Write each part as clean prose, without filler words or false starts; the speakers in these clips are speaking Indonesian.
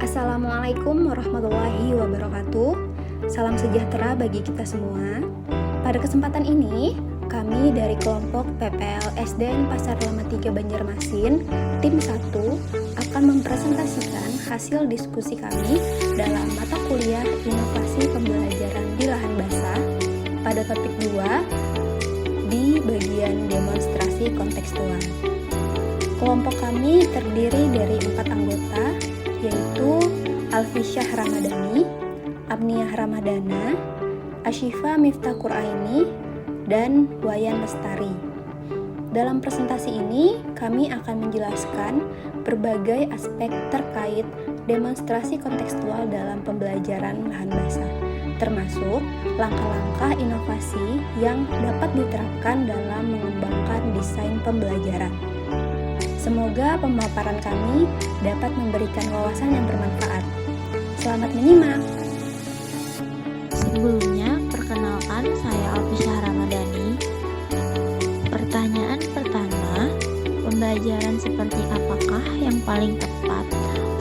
Assalamualaikum warahmatullahi wabarakatuh. Salam sejahtera bagi kita semua. Pada kesempatan ini, kami dari kelompok PPL SDN Pasar Lama 3 Banjarmasin, tim 1, akan mempresentasikan hasil diskusi kami dalam mata kuliah Inovasi Pembelajaran di Lahan Basah pada topik 2 di bagian demonstrasi kontekstual. Kelompok kami terdiri dari 4 anggota, yaitu Alfisyah Ramadhani, Abniyah Ramadana, Asyifa Miftah Quraini, dan Wayan Lestari. Dalam presentasi ini, kami akan menjelaskan berbagai aspek terkait demonstrasi kontekstual dalam pembelajaran lahan basah, termasuk langkah-langkah inovasi yang dapat diterapkan dalam mengembangkan desain pembelajaran. Semoga pemaparan kami dapat memberikan wawasan yang bermanfaat. Selamat menyimak. Sebelumnya, perkenalkan saya Alfisyah Ramadhani. Pertanyaan pertama, pembelajaran seperti apakah yang paling tepat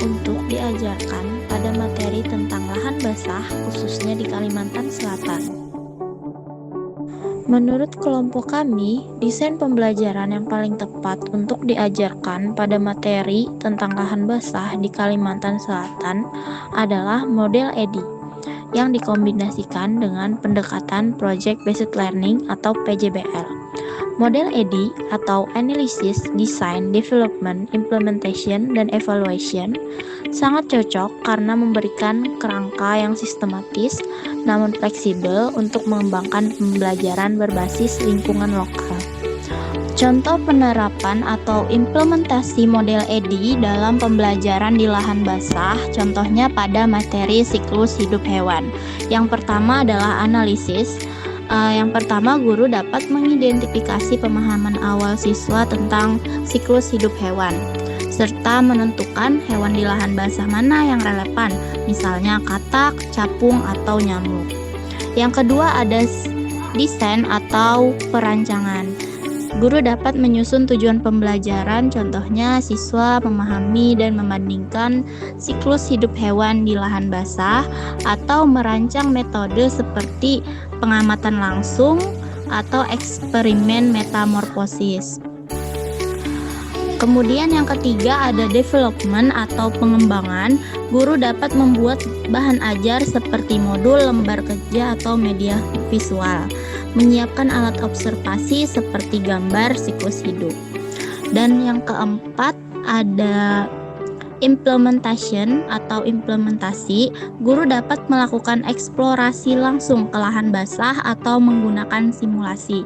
untuk diajarkan pada materi tentang lahan basah khususnya di Kalimantan Selatan? Menurut kelompok kami, desain pembelajaran yang paling tepat untuk diajarkan pada materi tentang lahan basah di Kalimantan Selatan adalah model EDI yang dikombinasikan dengan pendekatan Project Based Learning atau PJBL. Model EDI atau Analysis, Design, Development, Implementation, dan Evaluation sangat cocok karena memberikan kerangka yang sistematis namun fleksibel untuk mengembangkan pembelajaran berbasis lingkungan lokal. Contoh penerapan atau implementasi model EDI dalam pembelajaran di lahan basah, contohnya pada materi siklus hidup hewan. Yang pertama adalah analisis. Yang pertama, guru dapat mengidentifikasi pemahaman awal siswa tentang siklus hidup hewan, serta menentukan hewan di lahan basah mana yang relevan, misalnya katak, capung, atau nyamuk. Yang kedua ada desain atau perancangan. Guru dapat menyusun tujuan pembelajaran, contohnya siswa memahami dan membandingkan siklus hidup hewan di lahan basah atau merancang metode seperti pengamatan langsung atau eksperimen metamorfosis. Kemudian yang ketiga ada development atau pengembangan. Guru dapat membuat bahan ajar seperti modul, lembar kerja, atau media visual, menyiapkan alat observasi seperti gambar siklus hidup. Dan yang keempat ada implementation atau implementasi. Guru dapat melakukan eksplorasi langsung ke lahan basah atau menggunakan simulasi,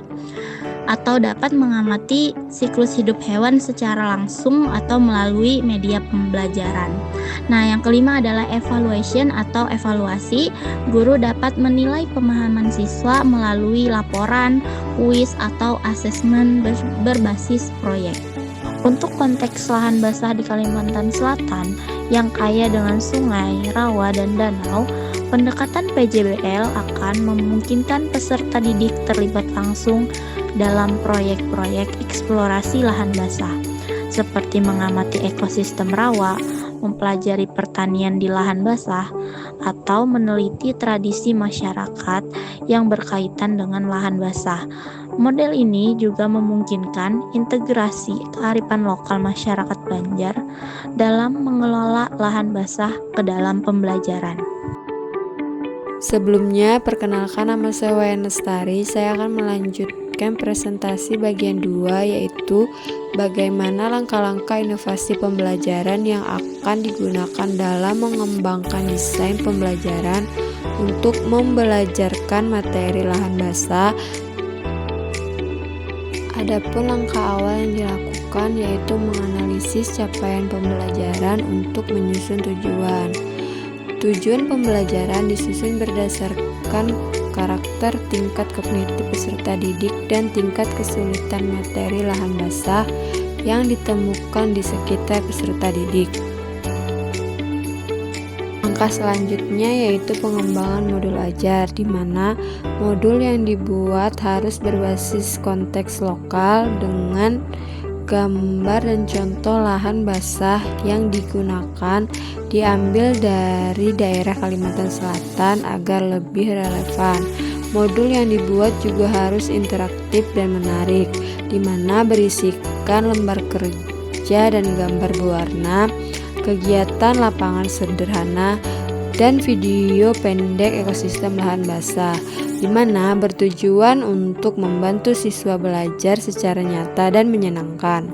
atau dapat mengamati siklus hidup hewan secara langsung atau melalui media pembelajaran. Nah, yang kelima adalah evaluation atau evaluasi. Guru dapat menilai pemahaman siswa melalui laporan, kuis, atau asesmen berbasis proyek. Untuk konteks lahan basah di Kalimantan Selatan yang kaya dengan sungai, rawa, dan danau, pendekatan PJBL akan memungkinkan peserta didik terlibat langsung dalam proyek-proyek eksplorasi lahan basah, seperti mengamati ekosistem rawa, mempelajari pertanian di lahan basah, atau meneliti tradisi masyarakat yang berkaitan dengan lahan basah. Model ini juga memungkinkan integrasi kearifan lokal masyarakat Banjar dalam mengelola lahan basah ke dalam pembelajaran. Sebelumnya, perkenalkan nama saya Wayan Lestari. Saya akan melanjutkan presentasi bagian 2, yaitu bagaimana langkah-langkah inovasi pembelajaran yang akan digunakan dalam mengembangkan desain pembelajaran untuk membelajarkan materi lahan basah. Adapun langkah awal yang dilakukan yaitu menganalisis capaian pembelajaran untuk menyusun tujuan. Tujuan pembelajaran disusun berdasarkan karakter, tingkat kognitif peserta didik, dan tingkat kesulitan materi lahan basah yang ditemukan di sekitar peserta didik. Langkah selanjutnya yaitu pengembangan modul ajar, di mana modul yang dibuat harus berbasis konteks lokal dengan gambar dan contoh lahan basah yang digunakan diambil dari daerah Kalimantan Selatan agar lebih relevan. Modul yang dibuat juga harus interaktif dan menarik, di mana berisikan lembar kerja dan gambar berwarna, kegiatan lapangan sederhana, dan video pendek ekosistem lahan basah, di mana bertujuan untuk membantu siswa belajar secara nyata dan menyenangkan.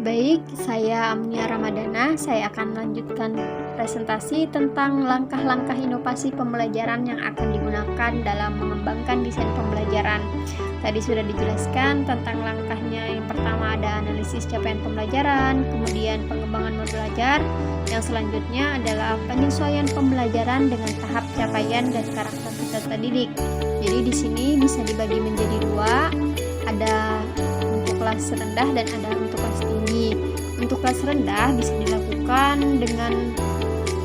Baik, saya Amnia Ramadana. Saya akan melanjutkan presentasi tentang langkah-langkah inovasi pembelajaran yang akan digunakan dalam mengembangkan desain pembelajaran. Tadi sudah dijelaskan tentang langkahnya. Yang pertama ada analisis capaian pembelajaran, kemudian pengembangan modul belajar. Yang selanjutnya adalah penyesuaian pembelajaran dengan tahap capaian dan karakter peserta didik. Jadi di sini bisa dibagi menjadi dua, ada untuk kelas rendah dan ada untuk kelas tinggi. Untuk kelas rendah bisa dilakukan dengan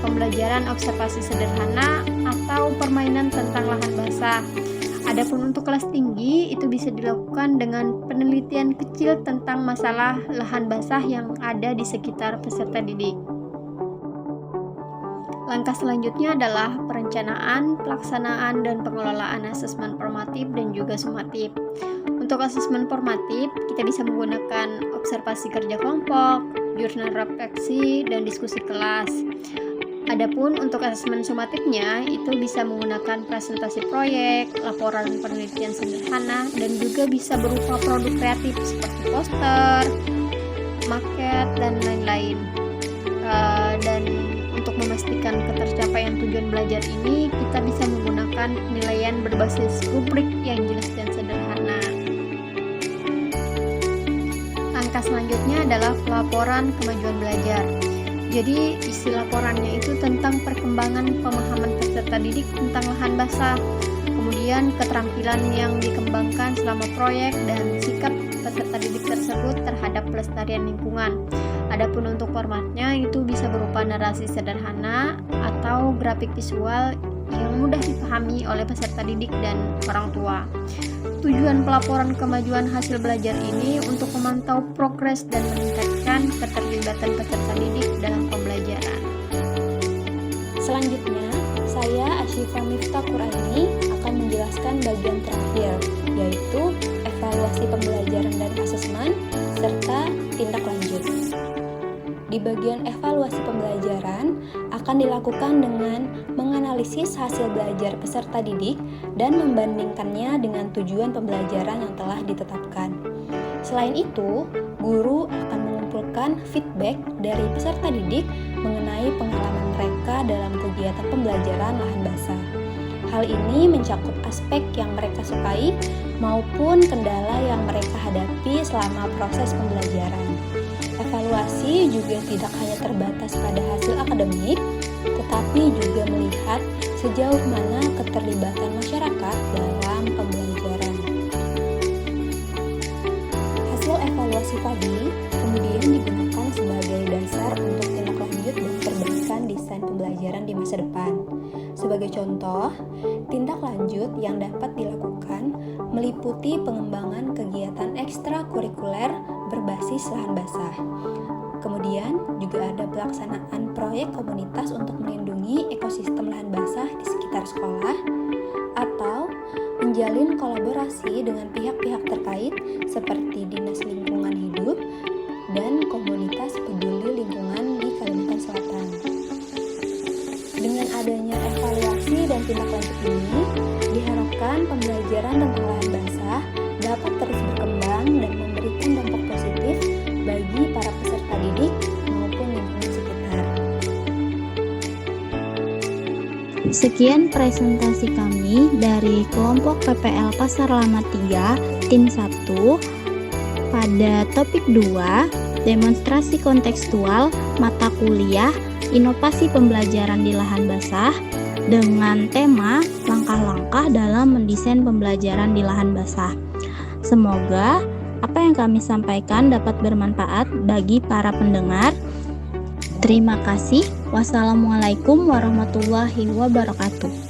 pembelajaran observasi sederhana atau permainan tentang lahan basah. Adapun untuk kelas tinggi itu bisa dilakukan dengan penelitian kecil tentang masalah lahan basah yang ada di sekitar peserta didik. Langkah selanjutnya adalah perencanaan, pelaksanaan, dan pengelolaan asesmen formatif dan juga sumatif. Untuk asesmen formatif, kita bisa menggunakan observasi kerja kelompok, jurnal refleksi, dan diskusi kelas. Adapun untuk asesmen sumatifnya, itu bisa menggunakan presentasi proyek, laporan penelitian sederhana, dan juga bisa berupa produk kreatif seperti poster, maket, dan lain-lain. Dan untuk memastikan ketercapaian tujuan belajar ini, kita bisa menggunakan penilaian berbasis rubrik yang jelas dan sederhana. Langkah selanjutnya adalah pelaporan kemajuan belajar. Jadi isi laporannya itu tentang perkembangan pemahaman peserta didik tentang lahan basah, kemudian keterampilan yang dikembangkan selama proyek dan sikap peserta didik tersebut terhadap pelestarian lingkungan. Adapun untuk formatnya itu bisa berupa narasi sederhana atau grafik visual yang mudah dipahami oleh peserta didik dan orang tua. Tujuan pelaporan kemajuan hasil belajar ini untuk memantau progres dan meningkatkan keterlibatan peserta didik dalam pembelajaran. Selanjutnya, saya Asyifa Miftah Quraini akan menjelaskan bagian terakhir, yaitu evaluasi pembelajaran dan asesmen serta tindak lanjut. Di bagian evaluasi pembelajaran akan dilakukan dengan menganalisis hasil belajar peserta didik dan membandingkannya dengan tujuan pembelajaran yang telah ditetapkan. Selain itu, guru akan mengumpulkan feedback dari peserta didik mengenai pengalaman mereka dalam kegiatan pembelajaran lahan basah. Hal ini mencakup aspek yang mereka sukai maupun kendala yang mereka hadapi selama proses pembelajaran. Evaluasi juga tidak hanya terbatas pada hasil akademik, tetapi juga melihat sejauh mana keterlibatan masyarakat dalam pembelajaran. Hasil evaluasi tadi kemudian digunakan sebagai dasar untuk tindak lanjut dan perbaikan desain pembelajaran di masa depan. Sebagai contoh, tindak lanjut yang dapat dilakukan meliputi pengembangan kegiatan ekstrakurikuler berbasis lahan basah. Kemudian juga ada pelaksanaan proyek komunitas untuk melindungi ekosistem lahan basah di sekitar sekolah, atau menjalin kolaborasi dengan pihak-pihak terkait seperti Dinas Lingkungan Hidup dan komunitas peduli lingkungan di Kalimantan Selatan. Dengan adanya evaluasi dan tindak lanjut ini, diharapkan pembelajaran tentang lahan basah dapat terus berkembang dan memberikan dampak positif bagi para peserta didik maupun lingkungan sekitar. Sekian presentasi kami dari kelompok PPL Pasar Lama 3, tim 1, pada topik 2, demonstrasi kontekstual mata kuliah inovasi pembelajaran di lahan basah dengan tema langkah-langkah dalam mendesain pembelajaran di lahan basah. Semoga apa yang kami sampaikan dapat bermanfaat bagi para pendengar. Terima kasih. Wassalamualaikum warahmatullahi wabarakatuh.